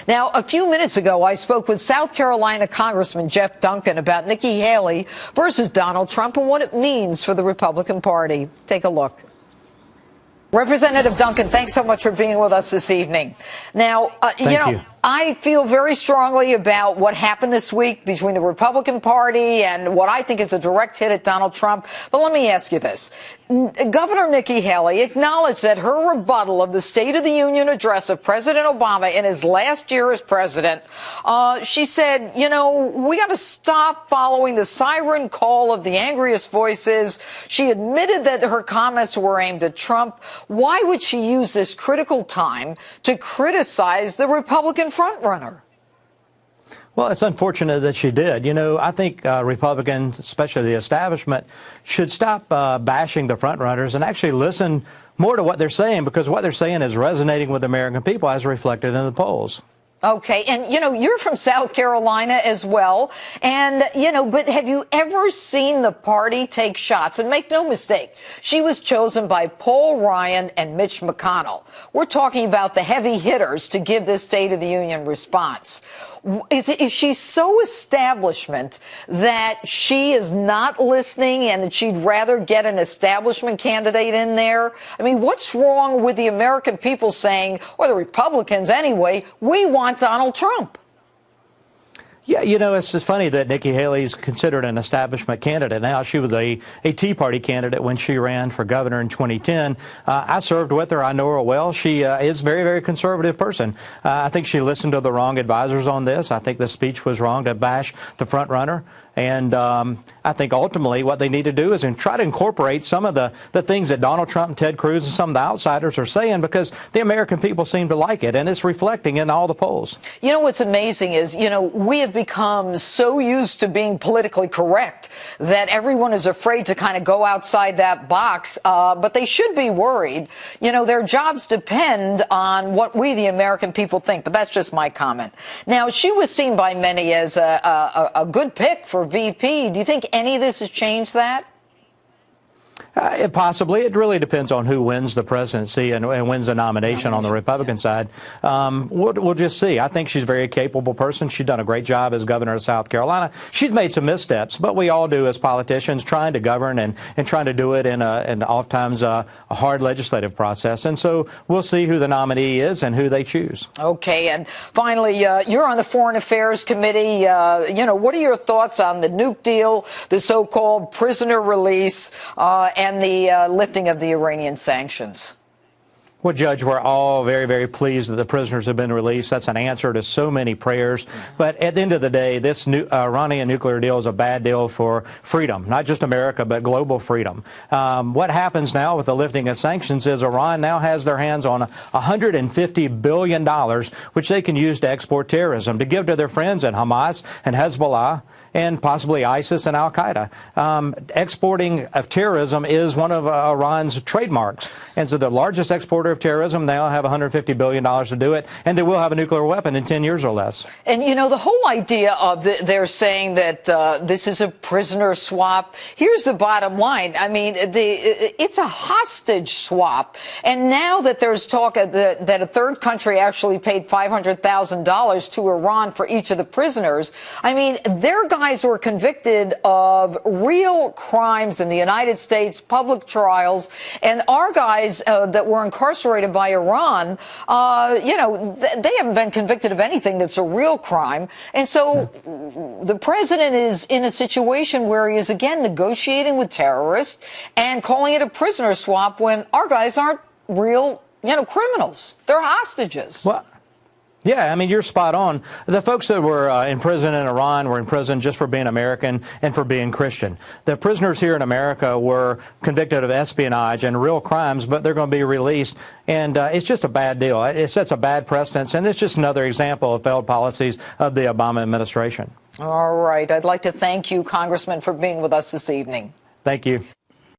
Now, a few minutes ago, I spoke with South Carolina Congressman Jeff Duncan about Nikki Haley versus Donald Trump and what it means for the Republican Party. Take a look. Representative Duncan, thanks so much for being with us this evening. Now, Thank you. I feel very strongly about what happened this week between the Republican Party and what I think is a direct hit at Donald Trump. But let me ask you this. Governor Nikki Haley acknowledged that her rebuttal of the State of the Union address of President Obama in his last year as president, she said, you know, we got to stop following the siren call of the angriest voices. She admitted that her comments were aimed at Trump. Why would she use this critical time to criticize the Republican frontrunner? Well, it's unfortunate that she did. You know, I think Republicans, especially the establishment, should stop bashing the frontrunners and actually listen more to what they're saying, because what they're saying is resonating with the American people as reflected in the polls. Okay. And, you know, you're from South Carolina as well. And, you know, but have you ever seen the party take shots? And make no mistake, she was chosen by Paul Ryan and Mitch McConnell. We're talking about the heavy hitters to give this State of the Union response. Is she so establishment that she is not listening and that she'd rather get an establishment candidate in there? I mean, what's wrong with the American people saying, or the Republicans anyway, we want Donald Trump? Yeah, you know, it's just funny that Nikki Haley's considered an establishment candidate now. She was a Tea Party candidate when she ran for governor in 2010. I served with her. I know her well. She is a very, very conservative person. I think she listened to the wrong advisors on this. I think the speech was wrong to bash the front runner. And I think ultimately what they need to do is try to incorporate some of the things that Donald Trump and Ted Cruz and some of the outsiders are saying, because the American people seem to like it, and it's reflecting in all the polls. You know, what's amazing is, you know, we have become so used to being politically correct that everyone is afraid to kind of go outside that box. But they should be worried. You know, their jobs depend on what we, the American people, think. But that's just my comment. Now, she was seen by many as a good pick for VP. Do you think any of this has changed that? Possibly. It really depends on who wins the presidency and wins the nomination on the Republican side. We'll just see. I think she's a very capable person. She's done a great job as governor of South Carolina. She's made some missteps, but we all do as politicians, trying to govern and trying to do it in oftentimes a hard legislative process. And so we'll see who the nominee is and who they choose. Okay. And finally, you're on the Foreign Affairs Committee. You know, what are your thoughts on the nuke deal, the so-called prisoner release, and the lifting of the Iranian sanctions? Well, Judge, we're all very, very pleased that the prisoners have been released. That's an answer to so many prayers. But at the end of the day, this Iranian nuclear deal is a bad deal for freedom, not just America, but global freedom. What happens now with the lifting of sanctions is Iran now has their hands on $150 billion, which they can use to export terrorism, to give to their friends at Hamas and Hezbollah and possibly ISIS and al-Qaeda. Exporting of terrorism is one of Iran's trademarks. And so the largest exporter of terrorism, they'll have $150 billion to do it, and they will have a nuclear weapon in 10 years or less. And, you know, the whole idea of they're saying that this is a prisoner swap. Here's the bottom line. I mean, it's a hostage swap. And now that there's talk that a third country actually paid $500,000 to Iran for each of the prisoners, I mean, their guys were convicted of real crimes in the United States, public trials, and our guys that were incarcerated by Iran, you know, they haven't been convicted of anything that's a real crime. And so the president is in a situation where he is, again, negotiating with terrorists and calling it a prisoner swap when our guys aren't real, you know, criminals. They're hostages. Well, yeah, I mean, you're spot on. The folks that were in prison in Iran were in prison just for being American and for being Christian. The prisoners here in America were convicted of espionage and real crimes, but they're going to be released. And it's just a bad deal. It sets a bad precedent, and it's just another example of failed policies of the Obama administration. All right. I'd like to thank you, Congressman, for being with us this evening. Thank you.